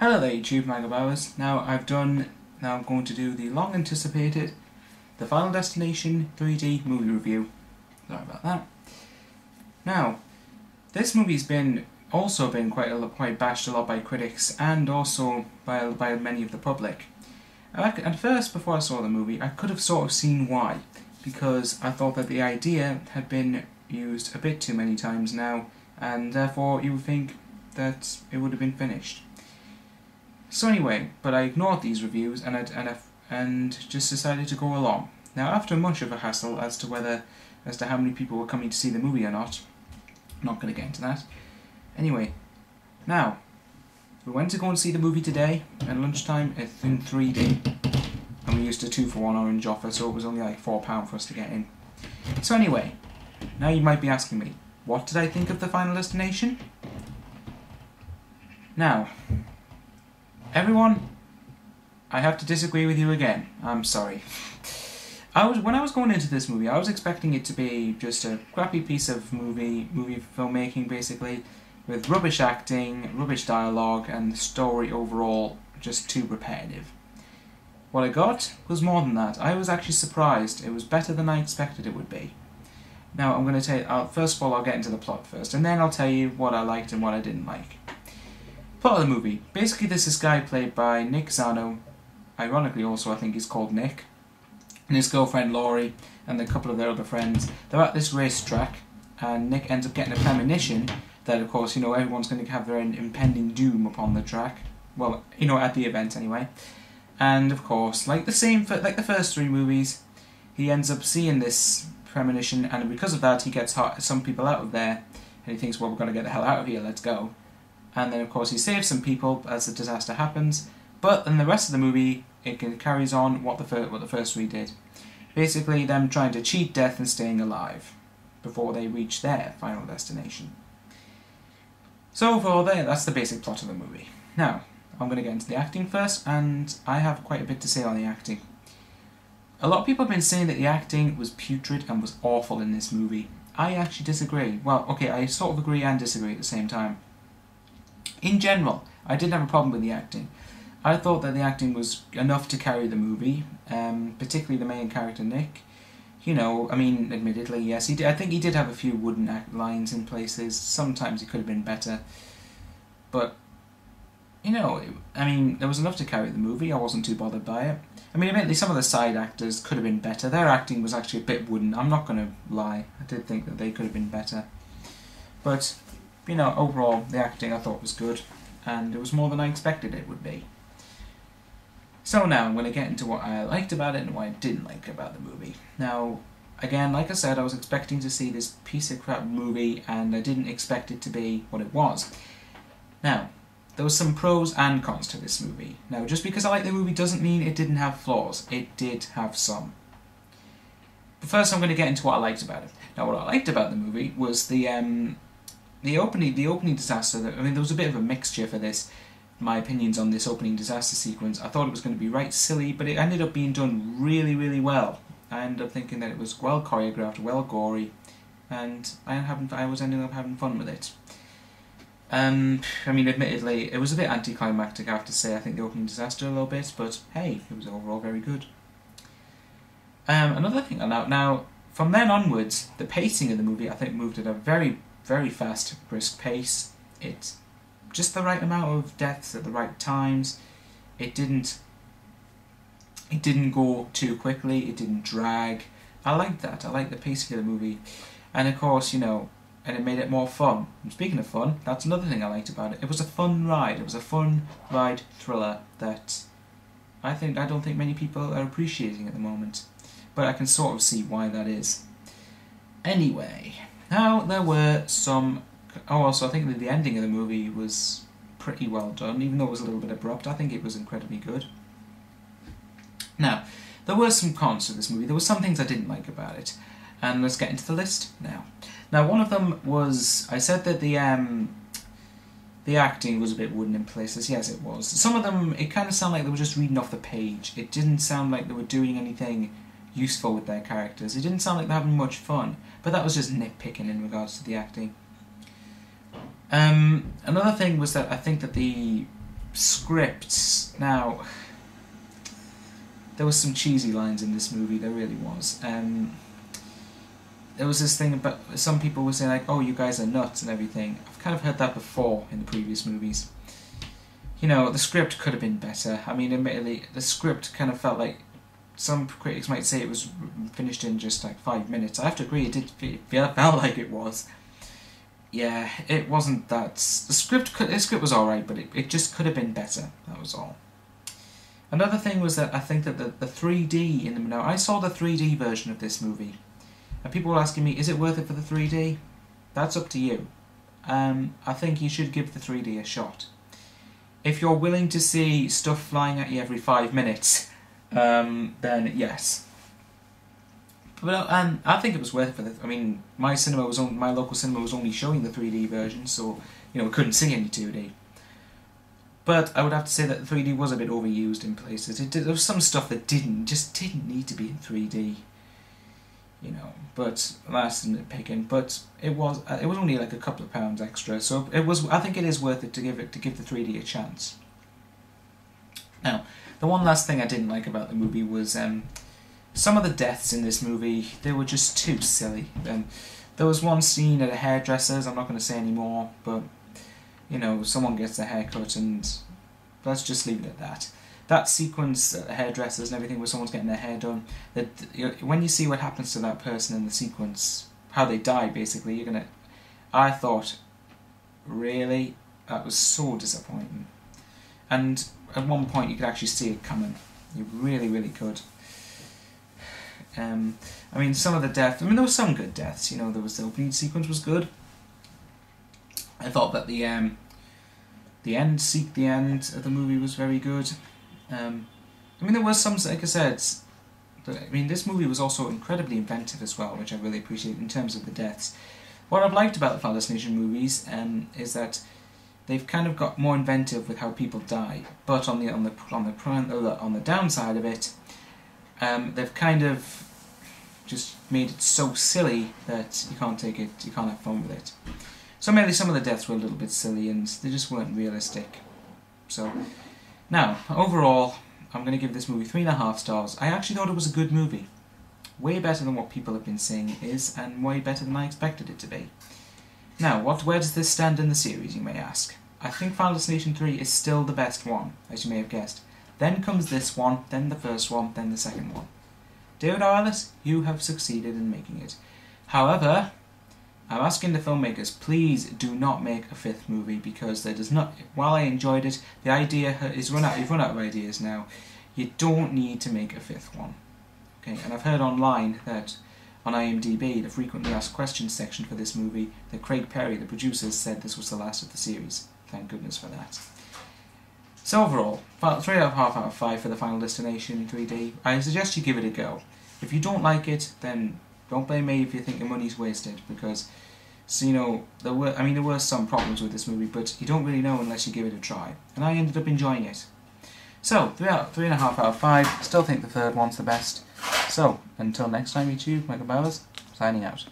Hello there YouTube, Michael Bowers. Now I'm going to do the long anticipated The Final Destination 3D movie review. Sorry about that. Now, this movie's also been quite bashed a lot by critics and also by many of the public. At first, before I saw the movie, I could have sort of seen why, because I thought that the idea had been used a bit too many times now, and therefore you would think that it would have been finished. So anyway, but I ignored these reviews and just decided to go along. Now, after much of a hassle as to how many people were coming to see the movie or not, I'm not going to get into that. Anyway, now we went to go and see the movie today at lunchtime. It's in 3D, and we used a 2-for-1 orange offer, so it was only like £4 for us to get in. So anyway, now you might be asking me, what did I think of The Final Destination? Now, everyone, I have to disagree with you again. I'm sorry. When I was going into this movie, I was expecting it to be just a crappy piece of movie filmmaking, basically, with rubbish acting, rubbish dialogue, and the story overall just too repetitive. What I got was more than that. I was actually surprised. It was better than I expected it would be. Now, I'm going to first of all, I'll get into the plot first, and then I'll tell you what I liked and what I didn't like. Plot of the movie. Basically, there's this guy played by Nick Zano, ironically also I think he's called Nick, and his girlfriend Laurie, and a couple of their other friends. They're at this racetrack, and Nick ends up getting a premonition that, of course, everyone's going to have their impending doom upon the track. Well, at the event anyway. And of course, like the first 3 movies, he ends up seeing this premonition, and because of that, he gets some people out of there, and he thinks, well, we're going to get the hell out of here, let's go. And then, of course, he saves some people as the disaster happens. But in the rest of the movie, it carries on what the first 3 did. Basically, them trying to cheat death and staying alive before they reach their final destination. So overall, that's the basic plot of the movie. Now, I'm going to get into the acting first, and I have quite a bit to say on the acting. A lot of people have been saying that the acting was putrid and was awful in this movie. I actually disagree. Well, okay, I sort of agree and disagree at the same time. In general, I didn't have a problem with the acting. I thought that the acting was enough to carry the movie, particularly the main character, Nick. Admittedly, yes, he did. I think he did have a few wooden lines in places. Sometimes he could have been better. But, there was enough to carry the movie. I wasn't too bothered by it. Admittedly, some of the side actors could have been better. Their acting was actually a bit wooden. I'm not going to lie. I did think that they could have been better. But overall, the acting I thought was good, and it was more than I expected it would be. So now I'm going to get into what I liked about it and what I didn't like about the movie. Now, again, like I said, I was expecting to see this piece of crap movie, and I didn't expect it to be what it was. Now, there was some pros and cons to this movie. Now, just because I like the movie doesn't mean it didn't have flaws. It did have some. But first I'm going to get into what I liked about it. Now, what I liked about the movie was the opening disaster. There was a bit of a mixture for this. My opinions on this opening disaster sequence. I thought it was going to be right silly, but it ended up being done really, really well. I ended up thinking that it was well choreographed, well gory, and I was ending up having fun with it. Admittedly, it was a bit anticlimactic, I have to say. I think the opening disaster a little bit, but hey, it was overall very good. Another thing now, from then onwards, the pacing of the movie I think moved at a very, very fast, brisk pace. It's just the right amount of deaths at the right times. It didn't go too quickly. It didn't drag. I liked that. I liked the pacing of the movie, and of course, and it made it more fun. And speaking of fun, that's another thing I liked about it. It was a fun ride. It was a fun ride thriller that I don't think many people are appreciating at the moment, but I can sort of see why that is. Anyway. Now, there were some... also, I think that the ending of the movie was pretty well done, even though it was a little bit abrupt. I think it was incredibly good. Now, there were some cons to this movie. There were some things I didn't like about it, and let's get into the list now. Now, one of them was... I said that the acting was a bit wooden in places. Yes, it was. Some of them, it kind of sounded like they were just reading off the page. It didn't sound like they were doing anything useful with their characters. It didn't sound like they were having much fun, but that was just nitpicking in regards to the acting. Another thing was that I think that the script. Now, there was some cheesy lines in this movie, there really was. There was this thing about, some people were saying like, oh, you guys are nuts and everything. I've kind of heard that before in the previous movies. You know, the script could have been better. I mean, admittedly, the script kind of felt like, some critics might say it was finished in just like 5 minutes. I have to agree, it felt like it was. Yeah, it wasn't that... The script was alright, but it just could have been better, that was all. Another thing was that I think that the 3D in the... Now, I saw the 3D version of this movie, and people were asking me, is it worth it for the 3D? That's up to you. I think you should give the 3D a shot. If you're willing to see stuff flying at you every 5 minutes, then yes. But I think it was worth it for the... I mean, my local cinema was only showing the 3D version, so you know we couldn't see any 2D. But I would have to say that the 3D was a bit overused in places. There was some stuff that just didn't need to be in 3D. You know, but that's nitpicking. But it was only like a couple of pounds extra, so it was. I think it is worth it to give the 3D a chance. Now, the one last thing I didn't like about the movie was some of the deaths in this movie. They were just too silly. There was one scene at a hairdresser's. I'm not going to say any more, but you know, someone gets a haircut, and let's just leave it at that. That sequence at the hairdressers and everything, where someone's getting their hair done, that when you see what happens to that person in the sequence, how they die, basically, you're gonna... I thought, really? That was so disappointing. And at one point you could actually see it coming. You really, really could. I mean, some of the deaths... I mean, there were some good deaths, you know, there was the opening sequence was good. I thought that the end of the movie was very good. I mean, there was some, like I said, I mean, this movie was also incredibly inventive as well, which I really appreciate in terms of the deaths. What I've liked about the Final Destination movies is that they've kind of got more inventive with how people die, but on the downside of it, they've kind of just made it so silly that you can't have fun with it. So maybe some of the deaths were a little bit silly and they just weren't realistic. So, now, overall, I'm going to give this movie 3.5 stars. I actually thought it was a good movie. Way better than what people have been saying it is, and way better than I expected it to be. Now, where does this stand in the series, you may ask? I think Final Destination 3 is still the best one, as you may have guessed. Then comes this one, then the first one, then the second one. David R. Ellis, you have succeeded in making it. However, I'm asking the filmmakers, please do not make a 5th movie, because there does not... While I enjoyed it, the idea is you've run out of ideas now. You don't need to make a 5th one. Okay, and I've heard online that on IMDb, the frequently asked questions section for this movie, that Craig Perry, the producer, said this was the last of the series. Thank goodness for that. So overall, 3.5 out of 5 for the Final Destination 3D. I suggest you give it a go. If you don't like it, then don't blame me if you think your money's wasted, because, so, you know, there were some problems with this movie, but you don't really know unless you give it a try. And I ended up enjoying it. So, 3.5 out of 5. Still think the third one's the best. So, until next time, YouTube, Michael Bowers, signing out.